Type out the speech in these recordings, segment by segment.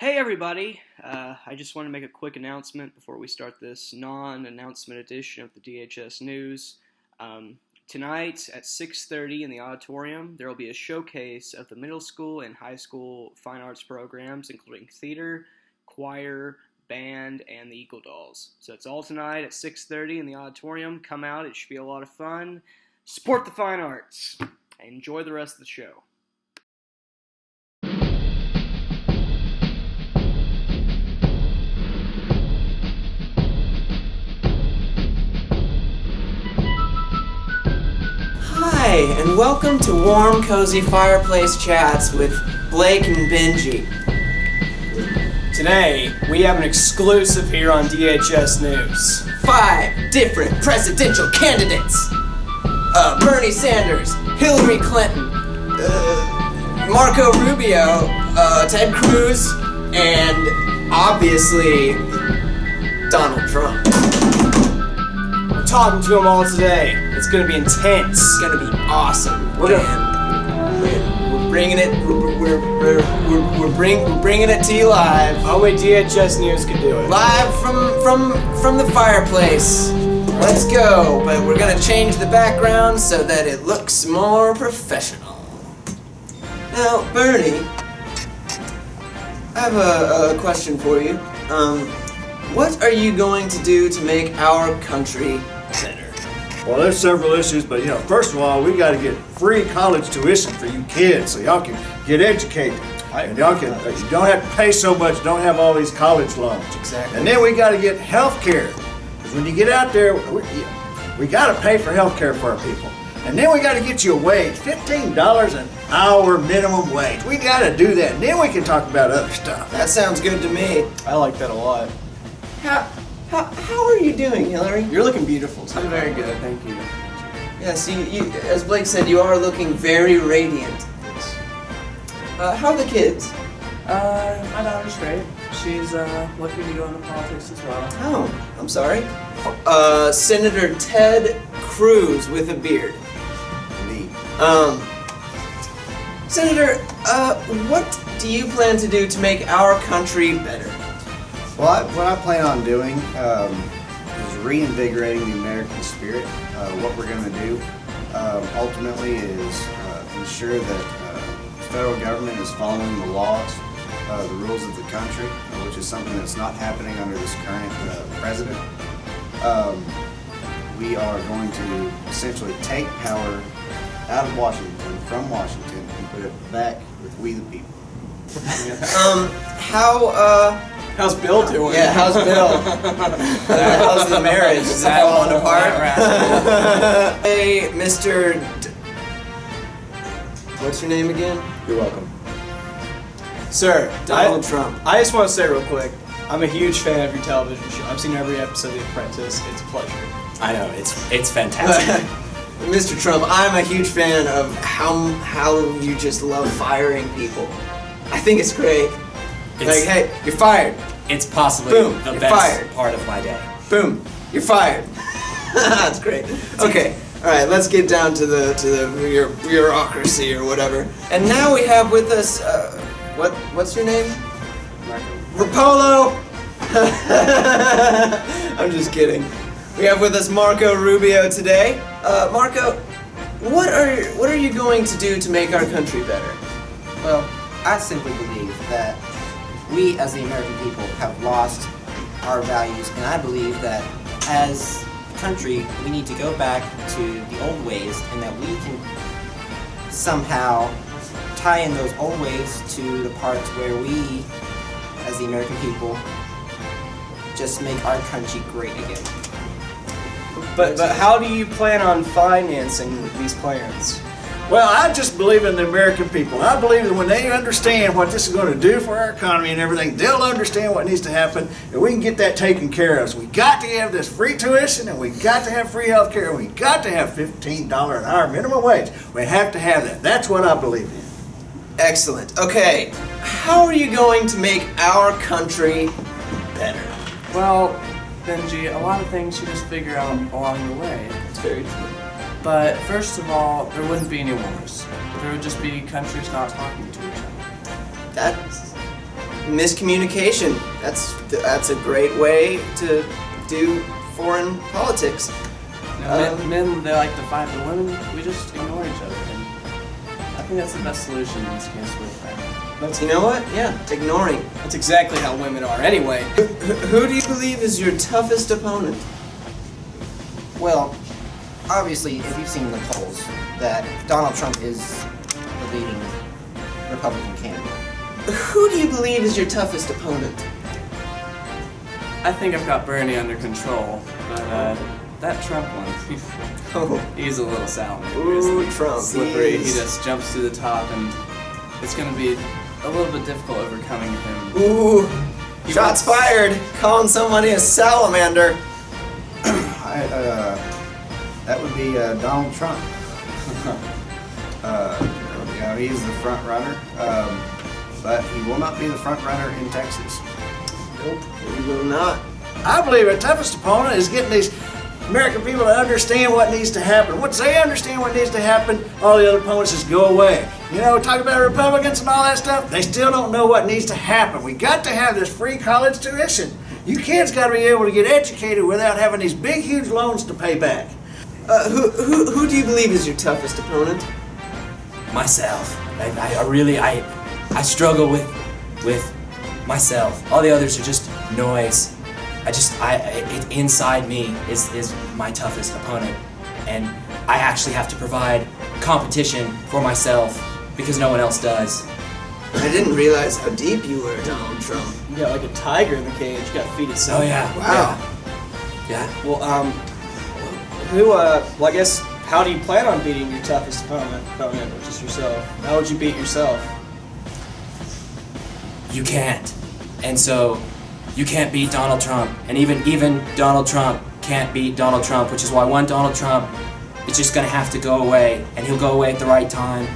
Hey everybody! I just want to make a quick announcement before we start this non-announcement edition of the DHS News. Tonight at 6:30 in the auditorium, there will be a showcase of the middle school and high school fine arts programs, including theater, choir, band, and the Eagle Dolls. So it's all tonight at 6:30 in the auditorium. Come out, it should be a lot of fun. Support the fine arts! Enjoy the rest of the show. Hi, and welcome to Warm, Cozy Fireplace Chats with Blake and Benji. Today, we have an exclusive here on DHS News. 5 different presidential candidates. Bernie Sanders, Hillary Clinton, Marco Rubio, Ted Cruz, and obviously Donald Trump. We're talking to them all today. It's gonna be intense. It's gonna be awesome. We're bringing it. We're bringing it to you live. Only DHS News can do it. Live from the fireplace. Let's go. But we're gonna change the background so that it looks more professional. Now, Bernie, I have a question for you. What are you going to do to make our country better? Well, there's several issues, but first of all, we got to get free college tuition for you kids, so y'all can get educated, and y'all can you don't have to pay so much, don't have all these college loans. Exactly. And then we got to get health care, because when you get out there, we got to pay for health care for our people. And then we got to get you a wage, $15 an hour minimum wage. We got to do that, and then we can talk about other stuff. That sounds good to me. I like that a lot. How are you doing, Hillary? You're looking beautiful too. I'm very good, thank you. Yes, you, as Blake said, you are looking very radiant. How are the kids? My daughter's great. She's looking to go into politics as well. Oh, I'm sorry. Senator Ted Cruz with a beard. Indeed. Senator, what do you plan to do to make our country better? Well, what I plan on doing is reinvigorating the American spirit. What we're going to do ultimately is ensure that the federal government is following the laws, the rules of the country, which is something that's not happening under this current president. We are going to essentially take power out of Washington, from Washington, and put it back with we the people. How's Bill doing? Yeah, how's Bill? How's the marriage? Is it falling apart? Hey, Mr. What's your name again? You're welcome. Sir, Donald Trump. I just want to say real quick, I'm a huge fan of your television show. I've seen every episode of The Apprentice. It's a pleasure. I know, it's fantastic. Mr. Trump, I'm a huge fan of how you just love firing people. I think it's great. Like, hey, you're fired. It's possibly Boom, the you're best fired. part of my day. Boom, you're fired. That's great. Okay, all right, let's get down to the bureaucracy or whatever. And now we have with us, what's your name? Rapolo. I'm just kidding. We have with us Marco Rubio today. Marco, what are you going to do to make our country better? Well, I simply believe that we as the American people have lost our values, and I believe that as a country we need to go back to the old ways, and that we can somehow tie in those old ways to the parts where we as the American people just make our country great again. But how do you plan on financing these plans? Well, I just believe in the American people. I believe that when they understand what this is going to do for our economy and everything, they'll understand what needs to happen, and we can get that taken care of. So we got to have this free tuition, and we got to have free health care, and we got to have $15 an hour minimum wage. We have to have that. That's what I believe in. Excellent. Okay, how are you going to make our country better? Well, Benji, a lot of things you just figure out along the way. It's very true. But first of all, there wouldn't be any wars. There would just be countries not talking to each other. That's miscommunication. That's a great way to do foreign politics. Men, they like to fight, but women, we just ignore each other. And I think that's the best solution in this case with You know what? Yeah, ignoring. That's exactly how women are anyway. Who do you believe is your toughest opponent? Well, obviously, if you've seen the polls, that Donald Trump is the leading Republican candidate. Who do you believe is your toughest opponent? I think I've got Bernie under control, but that Trump one, Oh, he's a little salamander. ooh, isn't he? Trump. Slippery. He He is. just jumps to the top, and it's going to be a little bit difficult overcoming him. Ooh, He shots wants- fired. Calling somebody a salamander. That would be Donald Trump. He's the front runner, but he will not be the front runner in Texas. Nope, he will not. I believe our toughest opponent is getting these American people to understand what needs to happen. Once they understand what needs to happen, all the other opponents just go away. You know, talk about Republicans and all that stuff, they still don't know what needs to happen. We got to have this free college tuition. You kids got to be able to get educated without having these big, huge loans to pay back. Who do you believe is your toughest opponent? Myself. I struggle with myself. All the others are just noise. Inside me is my toughest opponent, and I actually have to provide competition for myself because no one else does. I didn't realize how deep you were, Donald Trump. You got like a tiger in the cage. You got to feed it something. Oh yeah. Wow. Yeah. Well, well, I guess, how do you plan on beating your toughest opponent, which is yourself? How would you beat yourself? You can't, and so you can't beat Donald Trump, and even Donald Trump can't beat Donald Trump, which is why one Donald Trump is just gonna have to go away, and he'll go away at the right time,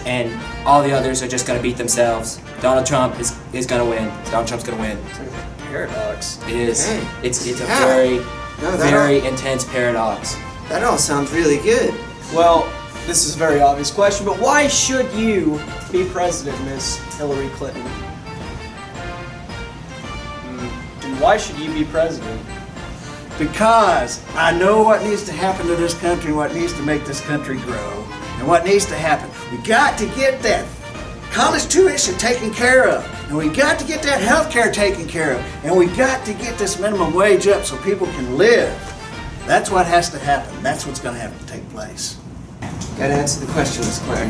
and all the others are just gonna beat themselves. Donald Trump is gonna win. Donald Trump's gonna win. It's like a paradox. It is. Okay. It's a Yeah. very No, that very intense paradox. That all sounds really good. Well, this is a very obvious question, but why should you be president, Miss Hillary Clinton? And why should you be president? Because I know what needs to happen to this country, what needs to make this country grow, and what needs to happen. We got to get that college tuition taken care of, and we got to get that health care taken care of, and we got to get this minimum wage up so people can live. That's what has to happen. That's what's going to have to take place. Gotta answer the question, Miss Claire.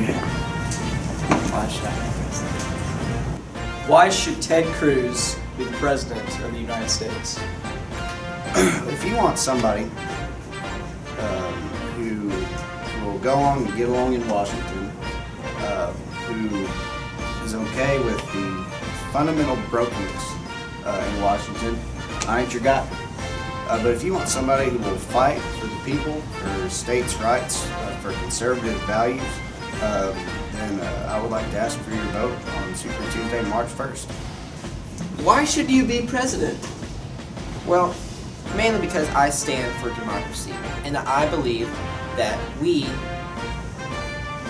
Why should I be president? Why should Ted Cruz be the president of the United States? If you want somebody who will go along and get along in Washington, who is okay with the fundamental brokenness in Washington, I ain't your guy. But if you want somebody who will fight for the people, for states' rights, for conservative values, then I would like to ask for your vote on Super Tuesday, March 1st. Why should you be president? Well, mainly because I stand for democracy, and I believe that we,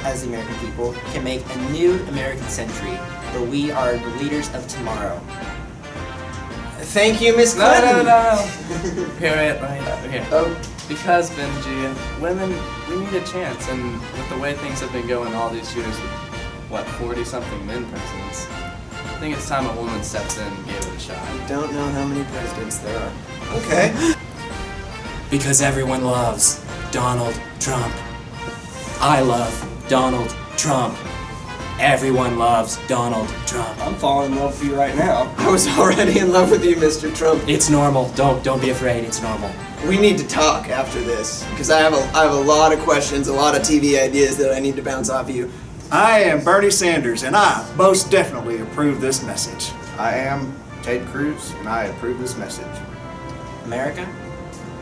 as the American people, can make a new American century where we are the leaders of tomorrow. Thank you, Miss No, Clinton. no. Here, right here. Oh, Because, Benji, women, we need a chance, and with the way things have been going all these years with, 40-something men presidents, I think it's time a woman steps in and gave it a shot. don't know how many presidents there are. Okay. Because everyone loves Donald Trump. I love Donald Trump. Everyone loves Donald Trump. I'm falling in love with you right now. I was already in love with you, Mr. Trump. It's normal. Don't be afraid. It's normal. We need to talk after this because I have a lot of questions, a lot of TV ideas that I need to bounce off you. I am Bernie Sanders, and I most definitely approve this message. I am Ted Cruz, and I approve this message. America,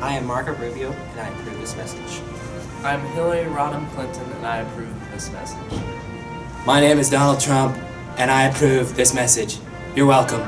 I am Marco Rubio, and I approve this message. I'm Hillary Rodham Clinton, and I approve this message. My name is Donald Trump, and I approve this message. You're welcome.